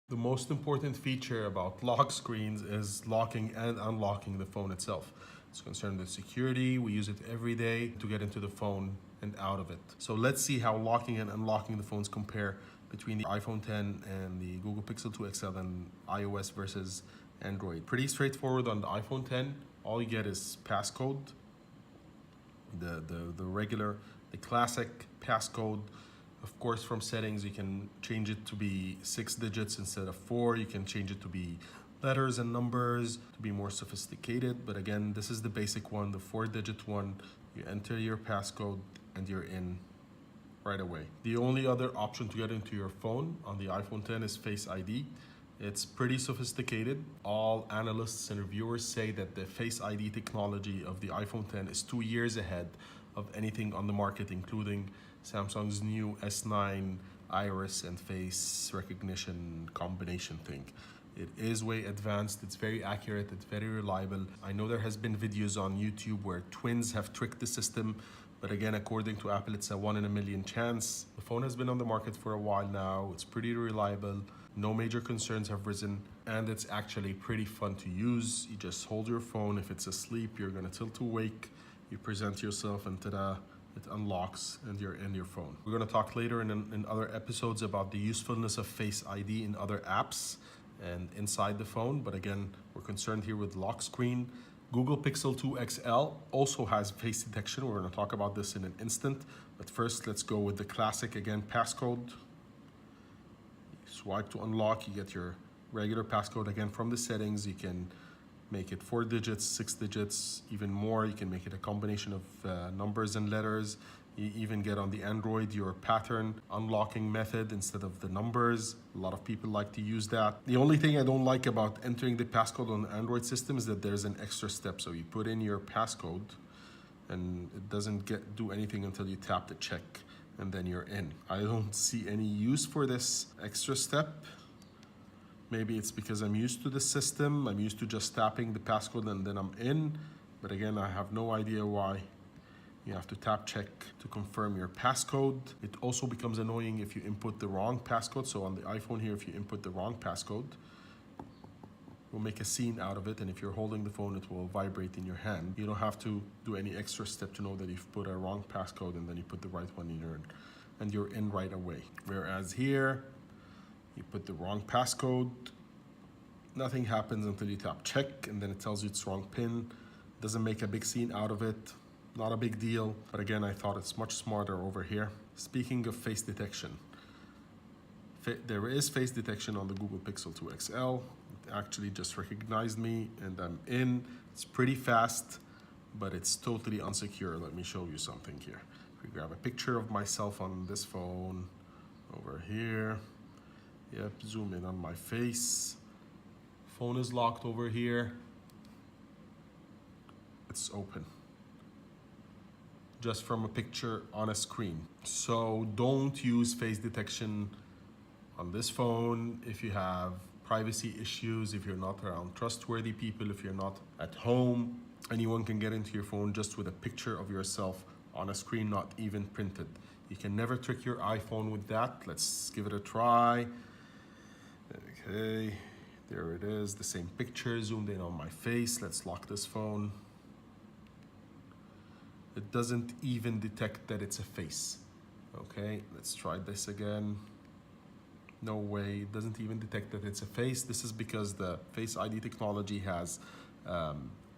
The most important feature about lock screens is locking and unlocking the phone itself. It's concerned with security. We use it every day to get into the phone and out of it. So let's see how locking and unlocking the phones compare between the iPhone 10 and the Google Pixel 2 XL and iOS versus Android. Pretty straightforward on the iPhone 10. All you get is passcode, the regular, the classic passcode. Of course, from settings, you can change it to be 6 digits instead of 4. You can change it to be letters and numbers to be more sophisticated. But again, this is the basic one, the 4-digit one. You enter your passcode and you're in right away. The only other option to get into your phone on the iPhone 10 is Face ID. It's pretty sophisticated. All analysts and reviewers say that the Face ID technology of the iPhone 10 is 2 years ahead of anything on the market, including Samsung's new S9 iris and face recognition combination thing. It is way advanced, it's very accurate, it's very reliable. I know there has been videos on YouTube where twins have tricked the system, but again, according to Apple, it's a 1 in a million chance. The phone has been on the market for a while now. It's pretty reliable. No major concerns have risen, and it's actually pretty fun to use. You just hold your phone. If it's asleep, you're gonna tilt awake. You present yourself and ta-da, it unlocks and you're in your phone. We're gonna talk later in other episodes about the usefulness of Face ID in other apps and inside the phone. But again, we're concerned here with lock screen. Google Pixel 2 XL also has face detection. We're gonna talk about this in an instant. But first, let's go with the classic again, passcode. You swipe to unlock, you get your regular passcode again from the settings. You can make it 4 digits, 6 digits, even more. You can make it a combination of numbers and letters. You even get on the Android your pattern unlocking method instead of the numbers. A lot of people like to use that. The only thing I don't like about entering the passcode on the Android system is that there's an extra step. So you put in your passcode and it doesn't do anything until you tap the check and then you're in. I don't see any use for this extra step. Maybe it's because I'm used to the system. I'm used to just tapping the passcode and then I'm in. But again, I have no idea why you have to tap check to confirm your passcode. It also becomes annoying if you input the wrong passcode. So on the iPhone here, if you input the wrong passcode, we'll make a scene out of it. And if you're holding the phone, it will vibrate in your hand. You don't have to do any extra step to know that you've put a wrong passcode and then you put the right one in and you're in right away. Whereas here, you put the wrong passcode, nothing happens until you tap check and then it tells you it's wrong pin. Doesn't make a big scene out of it, not a big deal. But again, I thought it's much smarter over here. Speaking of face detection, there is face detection on the Google Pixel 2 XL. It actually just recognized me and I'm in. It's pretty fast, but it's totally unsecure. Let me show you something here. If we grab a picture of myself on this phone over here, yep, zoom in on my face. Phone is locked over here. It's open. Just from a picture on a screen. So don't use face detection on this phone if you have privacy issues, if you're not around trustworthy people, if you're not at home. Anyone can get into your phone just with a picture of yourself on a screen, not even printed. You can never trick your iPhone with that. Let's give it a try. Okay, there it is, the same picture zoomed in on my face. Let's lock this phone. It doesn't even detect that it's a face. Okay, let's try this again. No way, it doesn't even detect that it's a face. This is because the Face ID technology has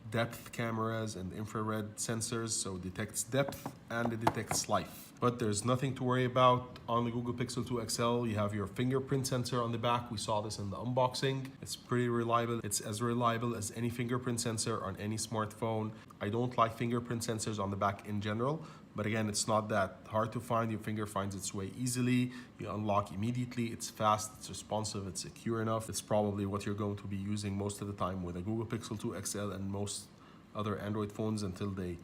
depth cameras and infrared sensors, so it detects depth and it detects life. But there's nothing to worry about on the Google Pixel 2 XL. You have your fingerprint sensor on the back. We saw this in the unboxing. It's pretty reliable. It's as reliable as any fingerprint sensor on any smartphone. I don't like fingerprint sensors on the back in general, but again, it's not that hard to find. Your finger finds its way easily. You unlock immediately. It's fast, it's responsive, it's secure enough. It's probably what you're going to be using most of the time with a Google Pixel 2 XL and most other Android phones until they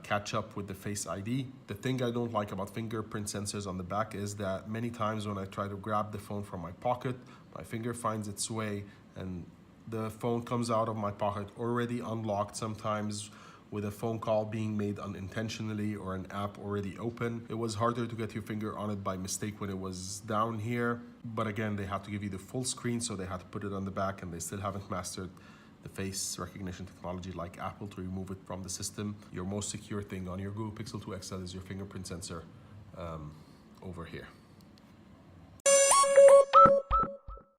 catch up with the Face ID. The thing I don't like about fingerprint sensors on the back is that many times when I try to grab the phone from my pocket, my finger finds its way and the phone comes out of my pocket already unlocked, sometimes with a phone call being made unintentionally or an app already open. It was harder to get your finger on it by mistake when it was down here. But again, they had to give you the full screen, so they had to put it on the back, and they still haven't mastered the face recognition technology like Apple to remove it from the system. Your most secure thing on your Google Pixel 2 XL is your fingerprint sensor over here.